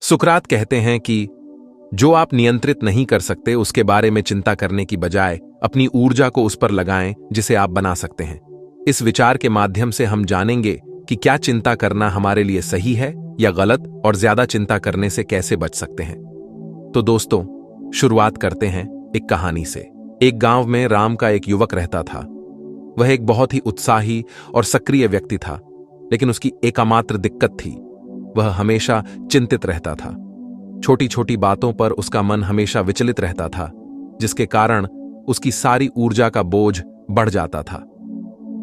सुकरात कहते हैं कि जो आप नियंत्रित नहीं कर सकते उसके बारे में चिंता करने की बजाय अपनी ऊर्जा को उस पर लगाएं जिसे आप बना सकते हैं। इस विचार के माध्यम से हम जानेंगे कि क्या चिंता करना हमारे लिए सही है या गलत, और ज्यादा चिंता करने से कैसे बच सकते हैं। तो दोस्तों, शुरुआत करते हैं एक कहानी से। एक गांव में राम का एक युवक रहता था। वह एक बहुत ही उत्साही और सक्रिय व्यक्ति था, लेकिन उसकी एकमात्र दिक्कत थी, वह हमेशा चिंतित रहता था। छोटी छोटी बातों पर उसका मन हमेशा विचलित रहता था, जिसके कारण उसकी सारी ऊर्जा का बोझ बढ़ जाता था।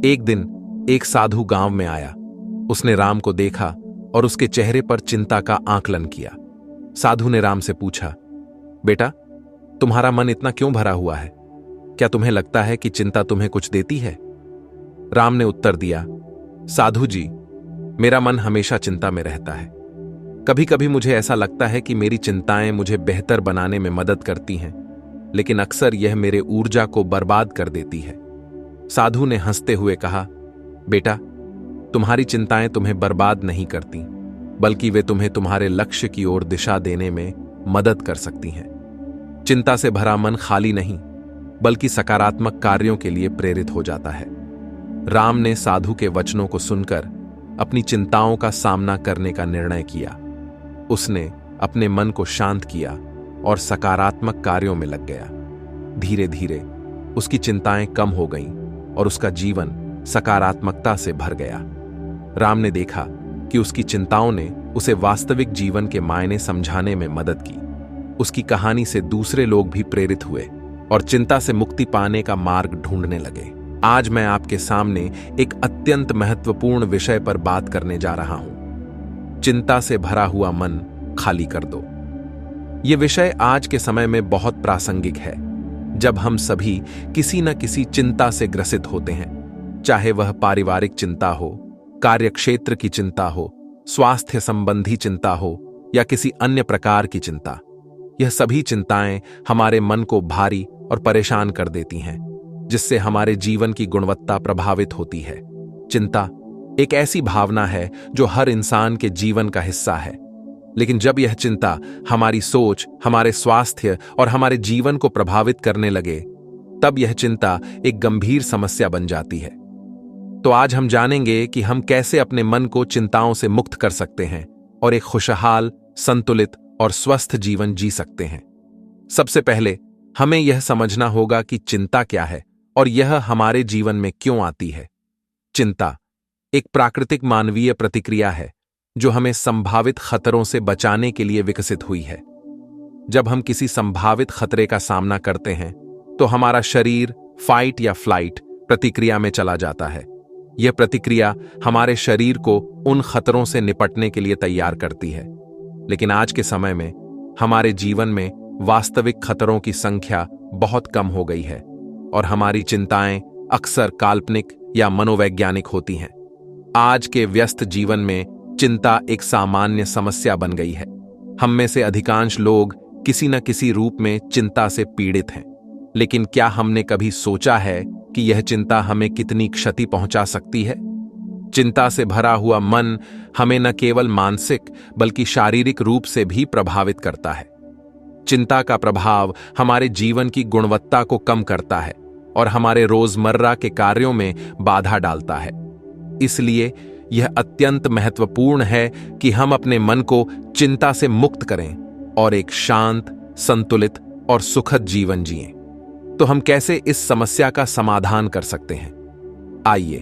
एक दिन एक साधु गांव में आया। उसने राम को देखा और उसके चेहरे पर चिंता का आकलन किया। साधु ने राम से पूछा, बेटा, तुम्हारा मन इतना क्यों भरा हुआ है? क्या तुम्हें लगता है कि चिंता तुम्हें कुछ देती है? राम ने उत्तर दिया, साधु जी, मेरा मन हमेशा चिंता में रहता है। कभी कभी मुझे ऐसा लगता है कि मेरी चिंताएं मुझे बेहतर बनाने में मदद करती हैं, लेकिन अक्सर यह मेरे ऊर्जा को बर्बाद कर देती है। साधु ने हंसते हुए कहा, बेटा, तुम्हारी चिंताएं तुम्हें बर्बाद नहीं करती, बल्कि वे तुम्हें तुम्हारे लक्ष्य की ओर दिशा देने में मदद कर सकती हैं। चिंता से भरा मन खाली नहीं, बल्कि सकारात्मक कार्यों के लिए प्रेरित हो जाता है। राम ने साधु के वचनों को सुनकर अपनी चिंताओं का सामना करने का निर्णय किया। उसने अपने मन को शांत किया और सकारात्मक कार्यों में लग गया। धीरे धीरे उसकी चिंताएं कम हो गईं और उसका जीवन सकारात्मकता से भर गया। राम ने देखा कि उसकी चिंताओं ने उसे वास्तविक जीवन के मायने समझाने में मदद की। उसकी कहानी से दूसरे लोग भी प्रेरित हुए और चिंता से मुक्ति पाने का मार्ग ढूंढने लगे। आज मैं आपके सामने एक अत्यंत महत्वपूर्ण विषय पर बात करने जा रहा हूं। चिंता से भरा हुआ मन खाली कर दो। यह विषय आज के समय में बहुत प्रासंगिक है, जब हम सभी किसी न किसी चिंता से ग्रसित होते हैं। चाहे वह पारिवारिक चिंता हो, कार्यक्षेत्र की चिंता हो, स्वास्थ्य संबंधी चिंता हो या किसी अन्य प्रकार की चिंता। यह सभी चिंताएं हमारे मन को भारी और परेशान कर देती हैं, जिससे हमारे जीवन की गुणवत्ता प्रभावित होती है। चिंता एक ऐसी भावना है जो हर इंसान के जीवन का हिस्सा है, लेकिन जब यह चिंता हमारी सोच, हमारे स्वास्थ्य और हमारे जीवन को प्रभावित करने लगे, तब यह चिंता एक गंभीर समस्या बन जाती है। तो आज हम जानेंगे कि हम कैसे अपने मन को चिंताओं से मुक्त कर सकते हैं और एक खुशहाल, संतुलित और स्वस्थ जीवन जी सकते हैं। सबसे पहले हमें यह समझना होगा कि चिंता क्या है और यह हमारे जीवन में क्यों आती है। चिंता एक प्राकृतिक मानवीय प्रतिक्रिया है जो हमें संभावित खतरों से बचाने के लिए विकसित हुई है। जब हम किसी संभावित खतरे का सामना करते हैं, तो हमारा शरीर फाइट या फ्लाइट प्रतिक्रिया में चला जाता है। यह प्रतिक्रिया हमारे शरीर को उन खतरों से निपटने के लिए तैयार करती है। लेकिन आज के समय में हमारे जीवन में वास्तविक खतरों की संख्या बहुत कम हो गई है और हमारी चिंताएं अक्सर काल्पनिक या मनोवैज्ञानिक होती हैं। आज के व्यस्त जीवन में चिंता एक सामान्य समस्या बन गई है। हम में से अधिकांश लोग किसी न किसी रूप में चिंता से पीड़ित हैं। लेकिन क्या हमने कभी सोचा है कि यह चिंता हमें कितनी क्षति पहुंचा सकती है? चिंता से भरा हुआ मन हमें न केवल मानसिक बल्कि शारीरिक रूप से भी प्रभावित करता है। चिंता का प्रभाव हमारे जीवन की गुणवत्ता को कम करता है और हमारे रोजमर्रा के कार्यों में बाधा डालता है। इसलिए यह अत्यंत महत्वपूर्ण है कि हम अपने मन को चिंता से मुक्त करें और एक शांत, संतुलित और सुखद जीवन जिएं। तो हम कैसे इस समस्या का समाधान कर सकते हैं? आइए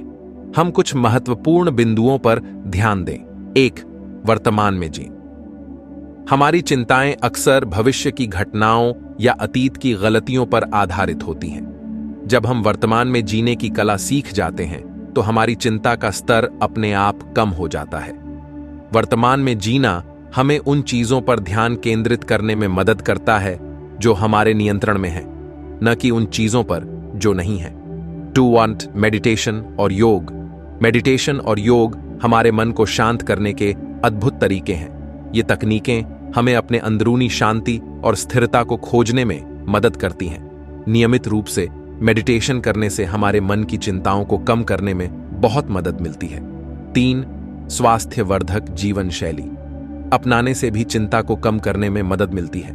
हम कुछ महत्वपूर्ण बिंदुओं पर ध्यान दें। 1. वर्तमान में जिएं। हमारी चिंताएं अक्सर भविष्य की घटनाओं या अतीत की गलतियों पर आधारित होती हैं। जब हम वर्तमान में जीने की कला सीख जाते हैं, तो हमारी चिंता का स्तर अपने आप कम हो जाता है। वर्तमान में जीना हमें उन चीजों पर ध्यान केंद्रित करने में मदद करता है जो हमारे नियंत्रण में हैं, न कि उन चीजों पर जो नहीं हैं। 2. मेडिटेशन और योग। मेडिटेशन और योग हमारे मन को शांत करने के अद्भुत तरीके हैं। ये तकनीकें हमें अपने अंदरूनी शांति और स्थिरता को खोजने में मदद करती हैं। नियमित रूप से मेडिटेशन करने से हमारे मन की चिंताओं को कम करने में बहुत मदद मिलती है। 3. स्वास्थ्यवर्धक जीवन शैली। अपनाने से भी चिंता को कम करने में मदद मिलती है।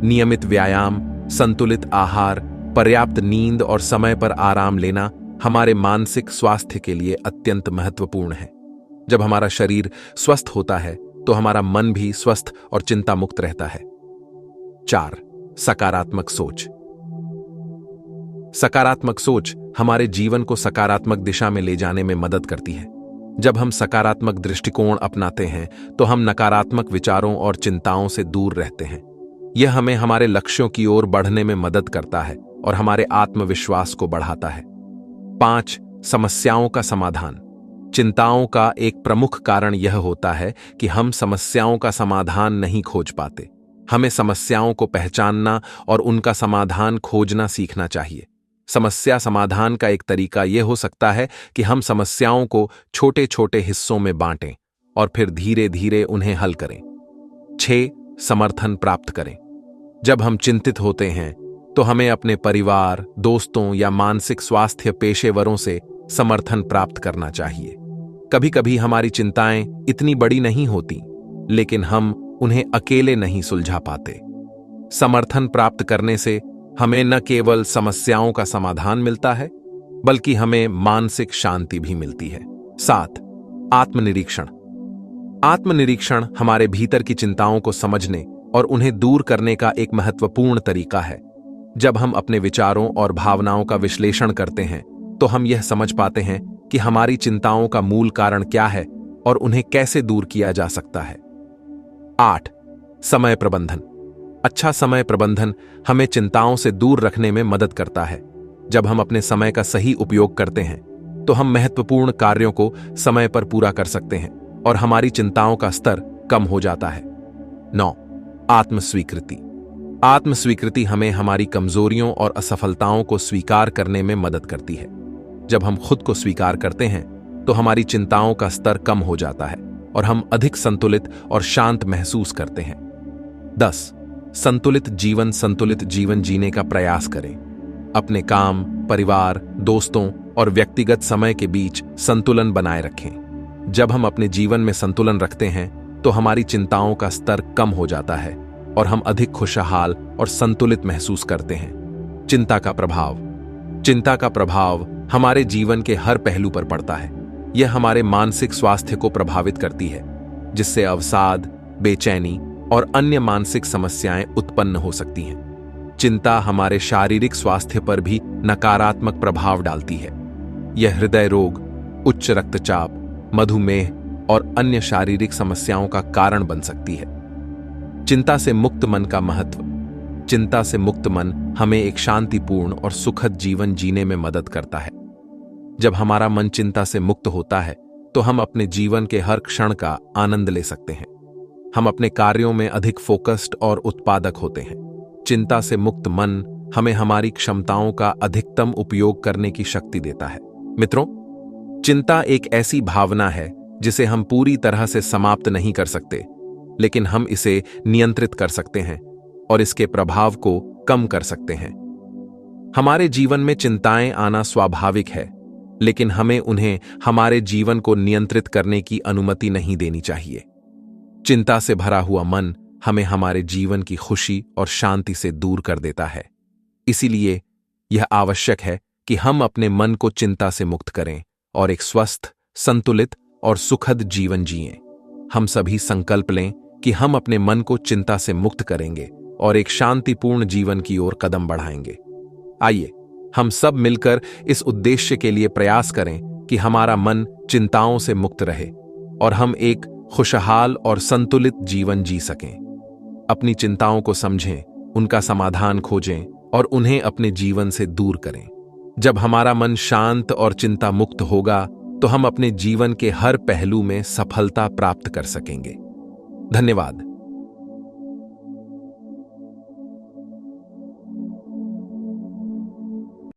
नियमित व्यायाम, संतुलित आहार, पर्याप्त नींद और समय पर आराम लेना हमारे मानसिक स्वास्थ्य के लिए अत्यंत महत्वपूर्ण है। जब हमारा शरीर स्वस्थ होता है तो हमारा मन भी स्वस्थ और चिंता मुक्त रहता है। 4. सकारात्मक सोच। सकारात्मक सोच हमारे जीवन को सकारात्मक दिशा में ले जाने में मदद करती है। जब हम सकारात्मक दृष्टिकोण अपनाते हैं तो हम नकारात्मक विचारों और चिंताओं से दूर रहते हैं। यह हमें हमारे लक्ष्यों की ओर बढ़ने में मदद करता है और हमारे आत्मविश्वास को बढ़ाता है। 5. समस्याओं का समाधान। चिंताओं का एक प्रमुख कारण यह होता है कि हम समस्याओं का समाधान नहीं खोज पाते। हमें समस्याओं को पहचानना और उनका समाधान खोजना सीखना चाहिए। समस्या समाधान का एक तरीका यह हो सकता है कि हम समस्याओं को छोटे छोटे हिस्सों में बांटें और फिर धीरे धीरे उन्हें हल करें। 6. समर्थन प्राप्त करें। जब हम चिंतित होते हैं तो हमें अपने परिवार, दोस्तों या मानसिक स्वास्थ्य पेशेवरों से समर्थन प्राप्त करना चाहिए। कभी कभी हमारी चिंताएं इतनी बड़ी नहीं होती, लेकिन हम उन्हें अकेले नहीं सुलझा पाते। समर्थन प्राप्त करने से हमें न केवल समस्याओं का समाधान मिलता है, बल्कि हमें मानसिक शांति भी मिलती है। 7. आत्मनिरीक्षण। आत्मनिरीक्षण हमारे भीतर की चिंताओं को समझने और उन्हें दूर करने का एक महत्वपूर्ण तरीका है। जब हम अपने विचारों और भावनाओं का विश्लेषण करते हैं तो हम यह समझ पाते हैं कि हमारी चिंताओं का मूल कारण क्या है और उन्हें कैसे दूर किया जा सकता है। 8. समय प्रबंधन। अच्छा समय प्रबंधन हमें चिंताओं से दूर रखने में मदद करता है। जब हम अपने समय का सही उपयोग करते हैं तो हम महत्वपूर्ण कार्यों को समय पर पूरा कर सकते हैं और हमारी चिंताओं का स्तर कम हो जाता है। 9. आत्मस्वीकृति। आत्मस्वीकृति हमें हमारी कमजोरियों और असफलताओं को स्वीकार करने में मदद करती है। जब हम खुद को स्वीकार करते हैं तो हमारी चिंताओं का स्तर कम हो जाता है और हम अधिक संतुलित और शांत महसूस करते हैं। 10. संतुलित जीवन जीने का प्रयास करें। अपने काम, परिवार, दोस्तों और व्यक्तिगत समय के बीच संतुलन बनाए रखें। जब हम अपने जीवन में संतुलन रखते हैं तो हमारी चिंताओं का स्तर कम हो जाता है और हम अधिक खुशहाल और संतुलित महसूस करते हैं। चिंता का प्रभाव हमारे जीवन के हर पहलू पर पड़ता है। यह हमारे मानसिक स्वास्थ्य को प्रभावित करती है, जिससे अवसाद, बेचैनी और अन्य मानसिक समस्याएं उत्पन्न हो सकती हैं। चिंता हमारे शारीरिक स्वास्थ्य पर भी नकारात्मक प्रभाव डालती है। यह हृदय रोग, उच्च रक्तचाप, मधुमेह और अन्य शारीरिक समस्याओं का कारण बन सकती है। चिंता से मुक्त मन का महत्व। चिंता से मुक्त मन हमें एक शांतिपूर्ण और सुखद जीवन जीने में मदद करता है। जब हमारा मन चिंता से मुक्त होता है तो हम अपने जीवन के हर क्षण का आनंद ले सकते हैं। हम अपने कार्यों में अधिक फोकस्ड और उत्पादक होते हैं। चिंता से मुक्त मन हमें हमारी क्षमताओं का अधिकतम उपयोग करने की शक्ति देता है। मित्रों, चिंता एक ऐसी भावना है जिसे हम पूरी तरह से समाप्त नहीं कर सकते, लेकिन हम इसे नियंत्रित कर सकते हैं और इसके प्रभाव को कम कर सकते हैं। हमारे जीवन में चिंताएं आना स्वाभाविक है, लेकिन हमें उन्हें हमारे जीवन को नियंत्रित करने की अनुमति नहीं देनी चाहिए। चिंता से भरा हुआ मन हमें हमारे जीवन की खुशी और शांति से दूर कर देता है। इसीलिए यह आवश्यक है कि हम अपने मन को चिंता से मुक्त करें और एक स्वस्थ, संतुलित और सुखद जीवन जिएं। हम सभी संकल्प लें कि हम अपने मन को चिंता से मुक्त करेंगे और एक शांतिपूर्ण जीवन की ओर कदम बढ़ाएंगे। आइए हम सब मिलकर इस उद्देश्य के लिए प्रयास करें कि हमारा मन चिंताओं से मुक्त रहे और हम एक खुशहाल और संतुलित जीवन जी सकें। अपनी चिंताओं को समझें, उनका समाधान खोजें और उन्हें अपने जीवन से दूर करें। जब हमारा मन शांत और चिंता मुक्त होगा तो हम अपने जीवन के हर पहलू में सफलता प्राप्त कर सकेंगे। धन्यवाद।